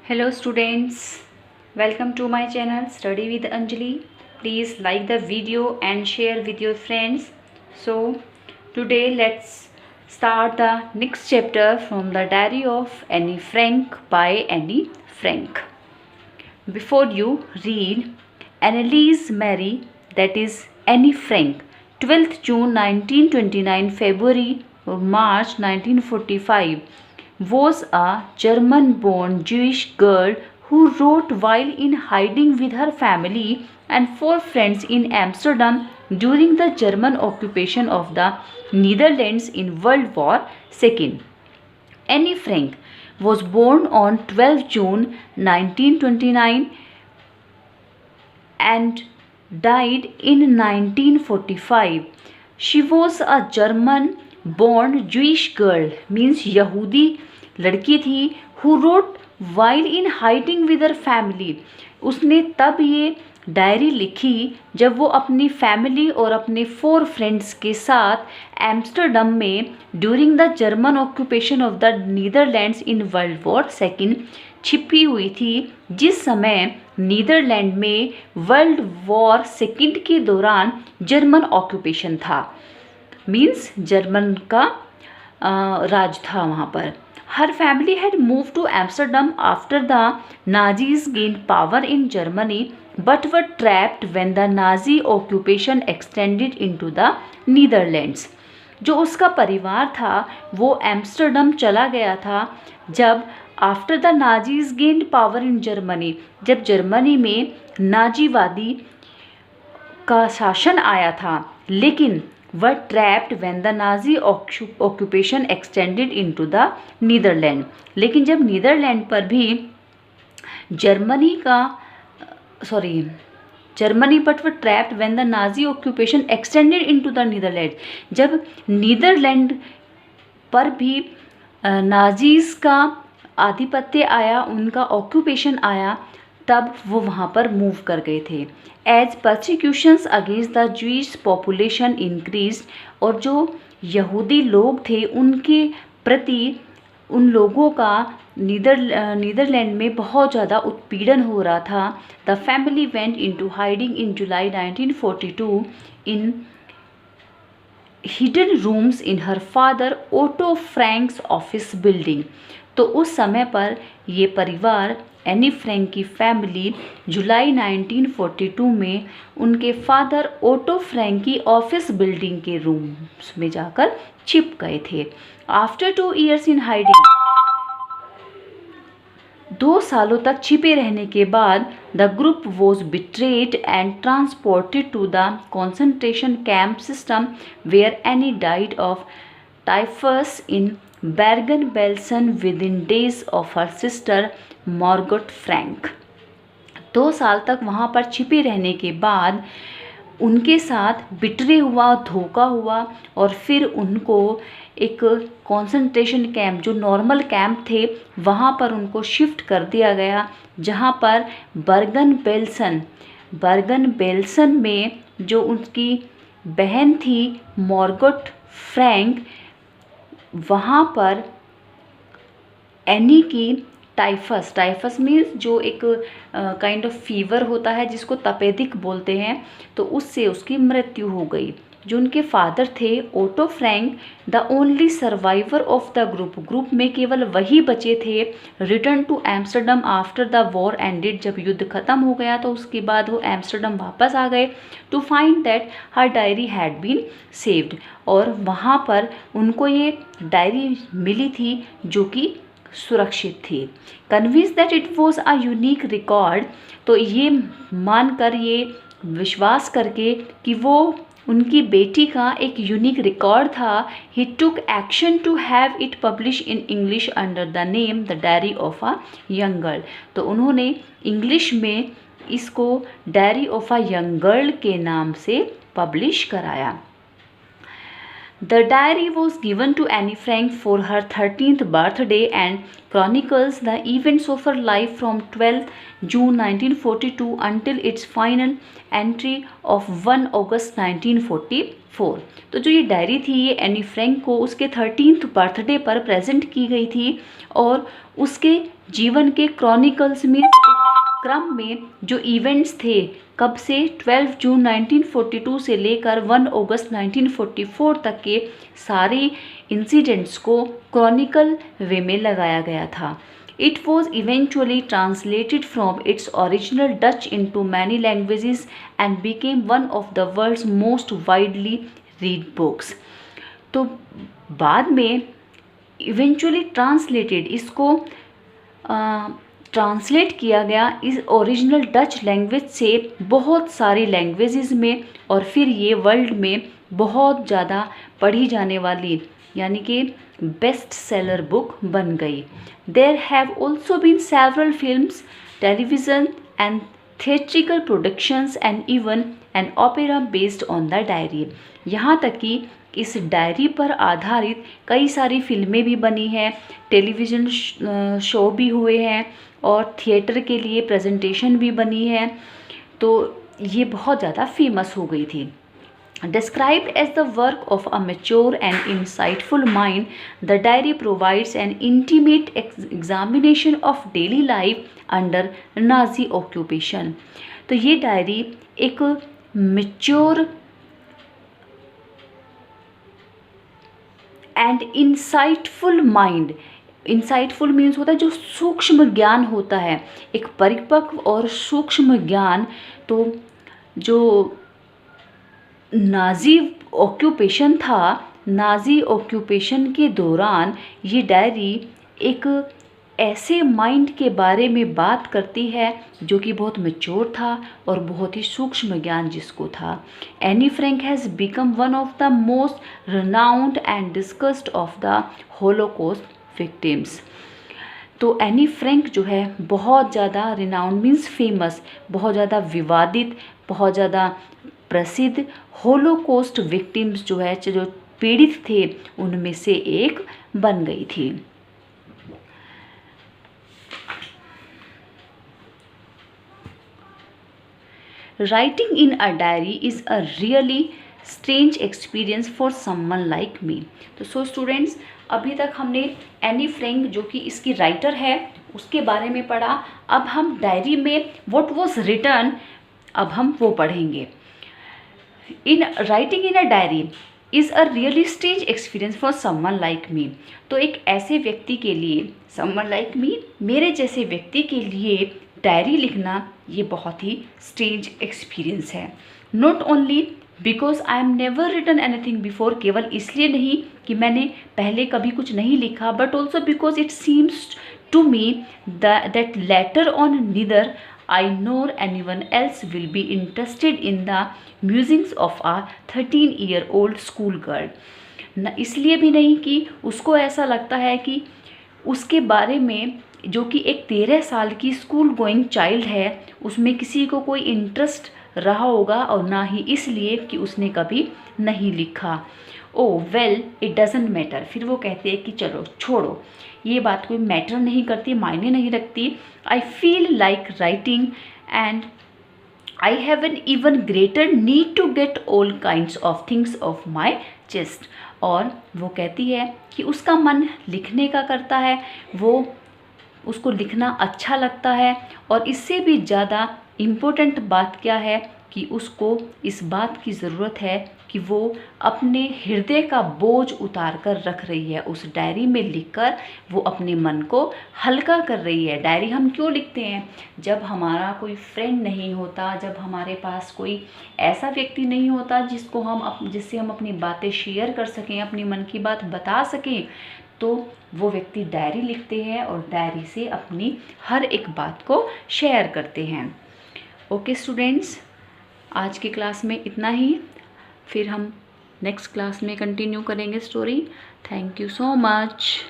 Hello students, welcome to my channel Study with Anjali. Please like the video and share with your friends. So today let's start the next chapter from the Diary of Annie Frank by Annie Frank. Before you read, Anneliese Mary, that is Annie Frank, 12th June 1929, February or March 1945, was a German-born Jewish girl who wrote while in hiding with her family and 4 friends in Amsterdam during the German occupation of the Netherlands in World War II. Annie Frank was born on 12 June 1929 and died in 1945. She was a German born Jewish girl, means यहूदी लड़की थी, who wrote while in hiding with her family. उसने तब ये diary लिखी जब वो अपनी फैमिली और अपने 4 फ्रेंड्स के साथ एम्स्टरडम में during the German occupation of the Netherlands in world war second छिपी हुई थी, जिस समय नीदरलैंड में वर्ल्ड वॉर सेकेंड के दौरान जर्मन ऑक्यूपेशन था, मीन्स जर्मन का राज था वहाँ पर. Her family had moved to Amsterdam after the Nazis gained power in Germany but were trapped when the Nazi occupation extended into the Netherlands. जो उसका परिवार था वो एम्स्टरडम चला गया था जब after the Nazis gained power in Germany, जब जर्मनी में नाजीवादी का शासन आया था, लेकिन were trapped when the Nazi occupation extended into the Netherlands. लेकिन जब नीदरलैंड पर भी Germany but were trapped when the Nazi occupation extended into the Netherlands. जब नीदरलैंड पर भी नाजीज का आधिपत्य आया, उनका ऑक्यूपेशन आया, तब वो वहाँ पर मूव कर गए थे. As persecutions against the Jewish population increase, और जो यहूदी लोग थे उनके प्रति उन लोगों का नीदरलैंड में बहुत ज़्यादा उत्पीड़न हो रहा था. The family went into hiding in July 1942 in hidden rooms in her father Otto Frank's office building. तो उस समय पर ये परिवार एनी फ्रैंक की फैमिली जुलाई 1942 में उनके फादर ओटो फ्रैंक की ऑफिस बिल्डिंग के रूम्स में जाकर छिप गए थे. आफ्टर 2 years इन हाइडिंग, 2 सालों तक छिपे रहने के बाद the group was betrayed and transported to the concentration camp system where Anne died of typhus in Bergen-Belsen within days of her sister Margot Frank. 2 साल तक वहाँ पर छिपे रहने के बाद उनके साथ बिटरे हुआ, धोखा हुआ, और फिर उनको एक कॉन्सेंट्रेशन कैंप, जो नॉर्मल कैंप थे, वहाँ पर उनको शिफ्ट कर दिया गया, जहाँ पर बर्गन बेल्सन में जो उनकी बहन थी मॉर्गोट फ्रैंक, वहाँ पर एनी की टाइफस मीन्स जो एक काइंड ऑफ फीवर होता है जिसको तपेदिक बोलते हैं, तो उससे उसकी मृत्यु हो गई. जो उनके फादर थे Otto Frank, the only survivor of the group में केवल वही बचे थे. Return to Amsterdam after the war ended, जब युद्ध ख़त्म हो गया तो उसके बाद वो एम्स्टरडम वापस आ गए. To find that her diary had been saved, और वहाँ पर उनको ये डायरी मिली थी जो कि सुरक्षित थी. Convince that it was a unique record, तो ये मानकर, ये विश्वास करके कि वो उनकी बेटी का एक यूनिक रिकॉर्ड था, he took action to have it publish in English under the name the diary of a young girl. तो उन्होंने इंग्लिश में इसको diary of a young girl के नाम से पब्लिश कराया. The diary was given to Anne Frank for her 13th birthday and chronicles the events of her life from 12th June 1942 until its final entry of 1 August 1944. तो जो ये diary थी ये Anne Frank को उसके 13th birthday पर present की गई थी और उसके जीवन के क्रॉनिकल्स में क्रम में जो इवेंट्स थे कब से 12 जून 1942 से लेकर 1 अगस्त 1944 तक के सारे इंसिडेंट्स को क्रॉनिकल वे में लगाया गया था. It was eventually translated from its original Dutch into many languages and became one of the world's most widely read books. तो बाद में eventually translated इसको ट्रांसलेट किया गया इस ओरिजिनल डच लैंग्वेज से बहुत सारी लैंग्वेजेस में और फिर ये वर्ल्ड में बहुत ज़्यादा पढ़ी जाने वाली यानी कि बेस्ट सेलर बुक बन गई. There have also been several films, television and theatrical productions and even an opera based on the diary. यहाँ तक कि इस डायरी पर आधारित कई सारी फिल्में भी बनी हैं, टेलीविज़न शो भी हुए हैं और थिएटर के लिए प्रेजेंटेशन भी बनी है. तो ये बहुत ज़्यादा फेमस हो गई थी. Described as the work of a mature and insightful mind, the diary provides an intimate examination of daily life under Nazi occupation. तो ये डायरी एक mature and insightful mind, insightful means होता है जो सूक्ष्म ज्ञान होता है, एक परिपक्व और सूक्ष्म ज्ञान. तो जो नाजी ऑक्यूपेशन था, नाजी ऑक्यूपेशन के दौरान ये डायरी एक ऐसे माइंड के बारे में बात करती है जो कि बहुत मैच्योर था और बहुत ही सूक्ष्म ज्ञान जिसको था. Anne Frank has become one of the most renowned and discussed of the Holocaust victims. तो एनी फ्रैंक जो है बहुत ज़्यादा रिनाउंड मीन्स फेमस, बहुत ज़्यादा विवादित, बहुत ज़्यादा प्रसिद्ध होलोकॉस्ट विक्टिम्स जो है जो पीड़ित थे उनमें से एक बन गई थी. Writing in a diary is a really strange experience for someone like me. तो सो स्टूडेंट्स, अभी तक हमने एनी फ्रैंक जो कि इसकी राइटर है उसके बारे में पढ़ा. अब हम डायरी में व्हाट वाज रिटन अब हम वो पढ़ेंगे. In writing in a diary is a really strange experience for someone like me. तो एक ऐसे व्यक्ति के लिए, समवन लाइक मी, मेरे जैसे व्यक्ति के लिए डायरी लिखना ये बहुत ही स्ट्रेंज एक्सपीरियंस है. Not only because I am never written anything before, केवल इसलिए नहीं कि मैंने पहले कभी कुछ नहीं लिखा, but also because it seems to me that later on neither I nor anyone else will be interested in the musings of a 13-year-old school girl. न इसलिए भी नहीं कि उसको ऐसा लगता है कि उसके बारे में जो कि एक 13 साल की स्कूल गोइंग चाइल्ड है उसमें किसी को कोई इंटरेस्ट रहा होगा, और ना ही इसलिए कि उसने कभी नहीं लिखा. ओ वेल इट डजेंट मैटर. फिर वो कहते हैं कि चलो छोड़ो, ये बात कोई मैटर नहीं करती, मायने नहीं रखती. I feel like writing and I have an even greater need to get all kinds of things off my chest. और वो कहती है कि उसका मन लिखने का करता है, वो उसको लिखना अच्छा लगता है, और इससे भी ज़्यादा इम्पोर्टेंट बात क्या है कि उसको इस बात की ज़रूरत है कि वो अपने हृदय का बोझ उतार कर रख रही है. उस डायरी में लिखकर वो अपने मन को हल्का कर रही है. डायरी हम क्यों लिखते हैं? जब हमारा कोई फ्रेंड नहीं होता, जब हमारे पास कोई ऐसा व्यक्ति नहीं होता जिससे हम अपनी बातें शेयर कर सकें, अपनी मन की बात बता सकें, तो वो व्यक्ति डायरी लिखते हैं और डायरी से अपनी हर एक बात को शेयर करते हैं. ओके स्टूडेंट्स, आज की क्लास में इतना ही. फिर हम नेक्स्ट क्लास में कंटिन्यू करेंगे story. Thank you so much.